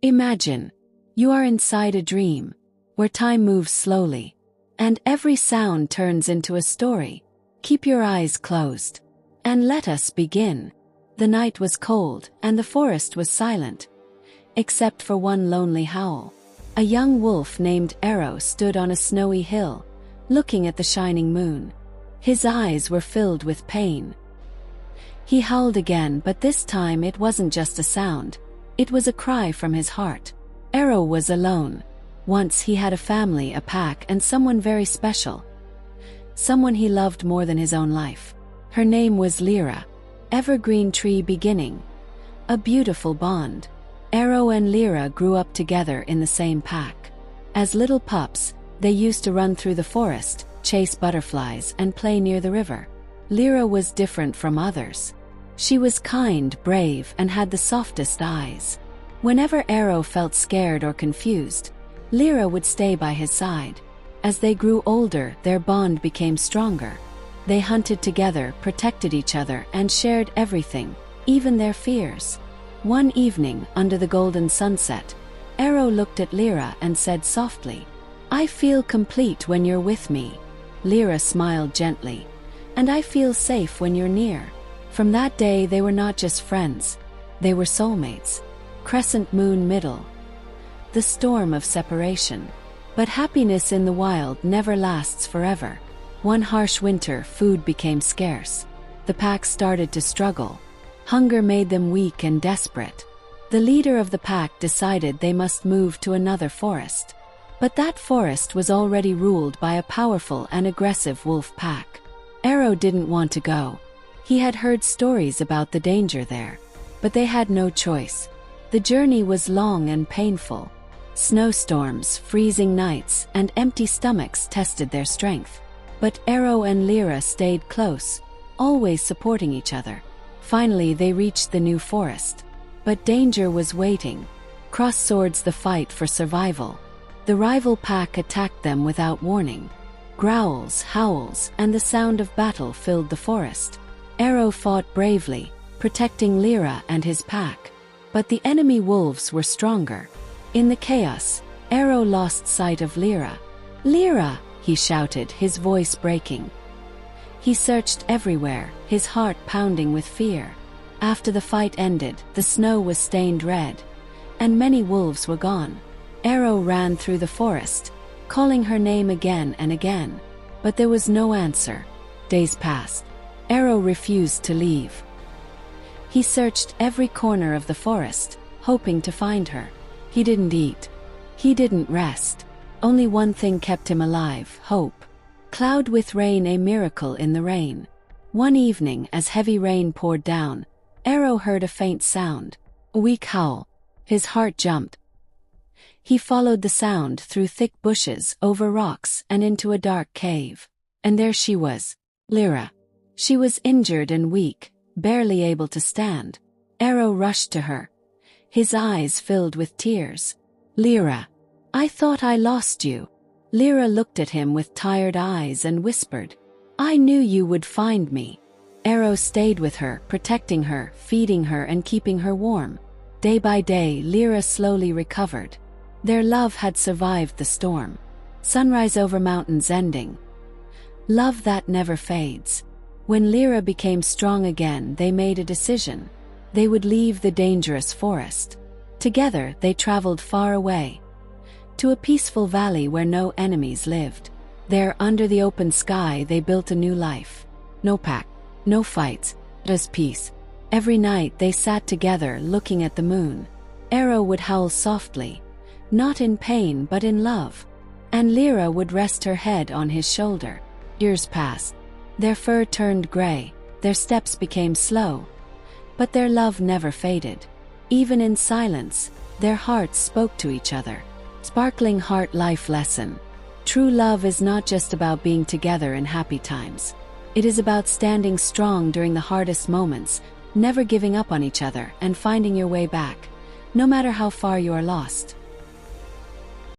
Imagine, you are inside a dream, where time moves slowly, and every sound turns into a story. Keep your eyes closed, and let us begin. The night was cold, and the forest was silent, except for one lonely howl. A young wolf named Aro stood on a snowy hill, looking at the shining moon. His eyes were filled with pain. He howled again, but this time it wasn't just a sound. It was a cry from his heart. Aro was alone. Once he had a family, a pack, and someone very special. Someone he loved more than his own life. Her name was Lira. Evergreen tree beginning. A beautiful bond. Aro and Lira grew up together in the same pack. As little pups, they used to run through the forest, chase butterflies, and play near the river. Lira was different from others. She was kind, brave, and had the softest eyes. Whenever Aro felt scared or confused, Lira would stay by his side. As they grew older, their bond became stronger. They hunted together, protected each other, and shared everything, even their fears. One evening, under the golden sunset, Aro looked at Lira and said softly, "I feel complete when you're with me." Lira smiled gently, "And I feel safe when you're near." From that day they were not just friends, they were soulmates. Crescent moon middle. The storm of separation. But happiness in the wild never lasts forever. One harsh winter, food became scarce. The pack started to struggle. Hunger made them weak and desperate. The leader of the pack decided they must move to another forest. But that forest was already ruled by a powerful and aggressive wolf pack. Aro didn't want to go. He had heard stories about the danger there. But they had no choice. The journey was long and painful. Snowstorms, freezing nights, and empty stomachs tested their strength. But Aro and Lira stayed close, always supporting each other. Finally, they reached the new forest. But danger was waiting. Cross swords, the fight for survival. The rival pack attacked them without warning. Growls, howls, and the sound of battle filled the forest. Aro fought bravely, protecting Lira and his pack. But the enemy wolves were stronger. In the chaos, Aro lost sight of Lira. "Lira!" he shouted, his voice breaking. He searched everywhere, his heart pounding with fear. After the fight ended, the snow was stained red, and many wolves were gone. Aro ran through the forest, calling her name again and again, but there was no answer. Days passed. Aro refused to leave. He searched every corner of the forest, hoping to find her. He didn't eat. He didn't rest. Only one thing kept him alive: hope. Cloud with rain, a miracle in the rain. One evening, as heavy rain poured down, Aro heard a faint sound, a weak howl. His heart jumped. He followed the sound through thick bushes, over rocks, and into a dark cave. And there she was, Lira. She was injured and weak, barely able to stand. Aro rushed to her, his eyes filled with tears. "Lira, I thought I lost you." Lira looked at him with tired eyes and whispered, "I knew you would find me." Aro stayed with her, protecting her, feeding her, and keeping her warm. Day by day, Lira slowly recovered. Their love had survived the storm. Sunrise over mountains ending. Love that never fades. When Lira became strong again, they made a decision. They would leave the dangerous forest. Together, they traveled far away, to a peaceful valley where no enemies lived. There, under the open sky, they built a new life. No pack, no fights, just peace. Every night they sat together looking at the moon. Aro would howl softly, not in pain but in love, and Lira would rest her head on his shoulder. Years passed. Their fur turned gray, their steps became slow, but their love never faded. Even in silence, their hearts spoke to each other. Sparkling heart life lesson. True love is not just about being together in happy times. It is about standing strong during the hardest moments, never giving up on each other, and finding your way back, no matter how far you are lost.